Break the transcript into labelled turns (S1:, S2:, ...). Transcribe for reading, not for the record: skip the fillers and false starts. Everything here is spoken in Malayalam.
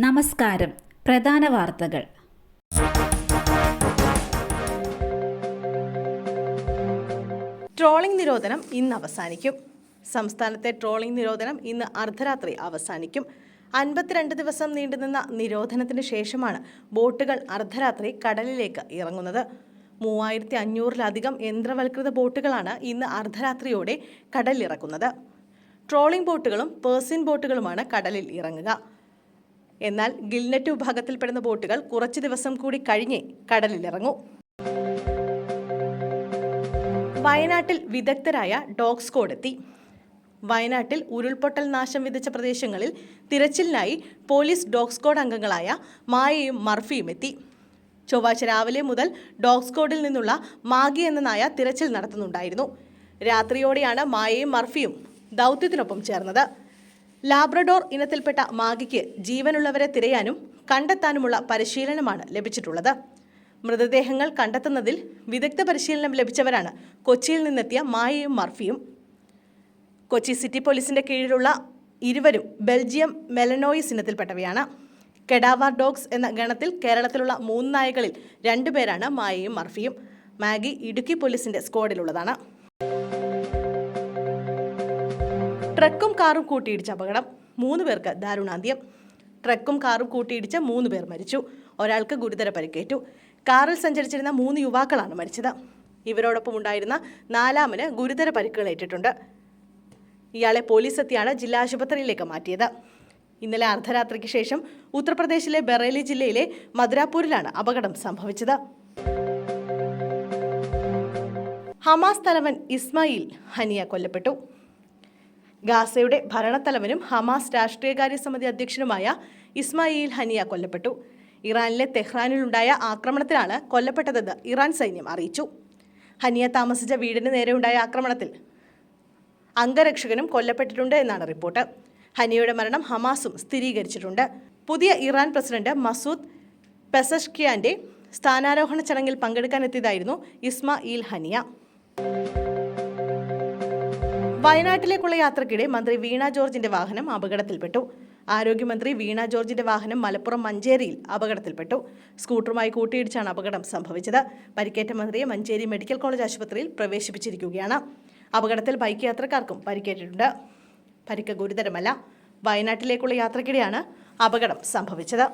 S1: നമസ്കാരം. പ്രധാന വാർത്തകൾ.
S2: ട്രോളിംഗ് നിരോധനം ഇന്ന് അവസാനിക്കും. സംസ്ഥാനത്തെ ട്രോളിംഗ് നിരോധനം ഇന്ന് അർദ്ധരാത്രി അവസാനിക്കും. 52 ദിവസം നീണ്ടുനിന്ന നിരോധനത്തിന് ശേഷമാണ് ബോട്ടുകൾ അർദ്ധരാത്രി കടലിലേക്ക് ഇറങ്ങുന്നത്. 3500-ലധികം യന്ത്രവൽകൃത ബോട്ടുകളാണ് ഇന്ന് അർദ്ധരാത്രിയോടെ കടലിലിറക്കുന്നത്. ട്രോളിംഗ് ബോട്ടുകളും പേഴ്സിൻ ബോട്ടുകളുമാണ് കടലിൽ ഇറങ്ങുക. എന്നാൽ ഗിൽനെറ്റ് വിഭാഗത്തിൽപ്പെടുന്ന ബോട്ടുകൾ കുറച്ച് ദിവസം കൂടി കഴിഞ്ഞേ കടലിലിറങ്ങൂ. വയനാട്ടിൽ വിദഗ്ധരായ ഡോഗ് സ്ക്വാഡ് എത്തി. വയനാട്ടിൽ ഉരുൾപൊട്ടൽ നാശം വിതച്ച പ്രദേശങ്ങളിൽ തിരച്ചിലിനായി പോലീസ് ഡോഗ് സ്ക്വാഡ് അംഗങ്ങളായ മായയും മർഫിയും എത്തി. ചൊവ്വാഴ്ച രാവിലെ മുതൽ ഡോഗ് സ്ക്വാഡിൽ നിന്നുള്ള മാഗി എന്ന നായ തിരച്ചിൽ നടത്തുന്നുണ്ടായിരുന്നു. രാത്രിയോടെയാണ് മായയും മർഫിയും ദൗത്യത്തിനൊപ്പം ചേർന്നത്. ലാബ്രഡോർ ഇനത്തിൽപ്പെട്ട മാഗിക്ക് ജീവനുള്ളവരെ തിരയാനും കണ്ടെത്താനുമുള്ള പരിശീലനമാണ് ലഭിച്ചിട്ടുള്ളത്. മൃതദേഹങ്ങൾ കണ്ടെത്തുന്നതിൽ വിദഗ്ധ പരിശീലനം ലഭിച്ചവരാണ് കൊച്ചിയിൽ നിന്നെത്തിയ മായയും മർഫിയും. കൊച്ചി സിറ്റി പോലീസിന്റെ കീഴിലുള്ള ഇരുവരും ബെൽജിയം മെലനോയിസ് ഇനത്തിൽപ്പെട്ടവയാണ്. കെഡാവാർ ഡോഗ്സ് എന്ന ഗണത്തിൽ കേരളത്തിലുള്ള 3 നായകളിൽ 2 പേരാണ് മായയും മർഫിയും. മാഗി ഇടുക്കി പോലീസിന്റെ സ്ക്വാഡിലുള്ളതാണ്. ട്രക്കും കാറും കൂട്ടിയിടിച്ച അപകടം. 3 പേർക്ക് ദാരുണാന്ത്യം. ട്രക്കും കാറും കൂട്ടിയിടിച്ച് 3 പേർ മരിച്ചു. ഒരാൾക്ക് ഗുരുതര പരിക്കേറ്റു. കാറിൽ സഞ്ചരിച്ചിരുന്ന 3 യുവാക്കളാണ് മരിച്ചത്. ഇവരോടൊപ്പം ഉണ്ടായിരുന്ന 4-ാമന് ഗുരുതര പരിക്കുകളേറ്റിട്ടുണ്ട്. ഇയാളെ പോലീസ് എത്തിയാണ് ജില്ലാ ആശുപത്രിയിലേക്ക് മാറ്റിയത്. ഇന്നലെ അർദ്ധരാത്രിക്ക് ശേഷം ഉത്തർപ്രദേശിലെ ബറേലി ജില്ലയിലെ മധുരാപൂരിലാണ് അപകടം സംഭവിച്ചത്. ഹമാസ് തലവൻ ഇസ്മായിൽ ഹനിയ കൊല്ലപ്പെട്ടു. ഗാസയുടെ ഭരണത്തലവനും ഹമാസ് രാഷ്ട്രീയകാര്യ സമിതി അധ്യക്ഷനുമായ ഇസ്മായിൽ ഹനിയ കൊല്ലപ്പെട്ടു. ഇറാനിലെ തെഹ്റാനിലുണ്ടായ ആക്രമണത്തിലാണ് കൊല്ലപ്പെട്ടതെന്ന് ഇറാൻ സൈന്യം അറിയിച്ചു. ഹനിയ താമസിച്ച വീടിന് നേരെയുണ്ടായ ആക്രമണത്തിൽ അംഗരക്ഷകനും കൊല്ലപ്പെട്ടിട്ടുണ്ട് എന്നാണ് റിപ്പോർട്ട്. ഹനിയയുടെ മരണം ഹമാസും സ്ഥിരീകരിച്ചിട്ടുണ്ട്. പുതിയ ഇറാൻ പ്രസിഡന്റ് മസൂദ് പെസഷ്കിയാന്റെ സ്ഥാനാരോഹണ ചടങ്ങിൽ പങ്കെടുക്കാനെത്തിയതായിരുന്നു ഇസ്മായിൽ ഹനിയ. വയനാട്ടിലേക്കുള്ള യാത്രക്കിടെ മന്ത്രി വീണ ജോർജിന്റെ വാഹനം അപകടത്തിൽപ്പെട്ടു. ആരോഗ്യമന്ത്രി വീണ ജോർജിന്റെ വാഹനം മലപ്പുറം മഞ്ചേരിയിൽ അപകടത്തിൽപ്പെട്ടു. സ്കൂട്ടറുമായി കൂട്ടിയിടിച്ചാണ് അപകടം സംഭവിച്ചത്. പരിക്കേറ്റ മന്ത്രിയെ മഞ്ചേരി മെഡിക്കൽ കോളേജ് ആശുപത്രിയിൽ പ്രവേശിപ്പിച്ചിരിക്കുകയാണ്. അപകടത്തിൽ ബൈക്ക് യാത്രക്കാർക്കും പരിക്കേറ്റിട്ടുണ്ട്. പരിക്ക് ഗുരുതരമല്ല. വയനാട്ടിലേക്കുള്ള യാത്രക്കിടെയാണ് അപകടം സംഭവിച്ചത്.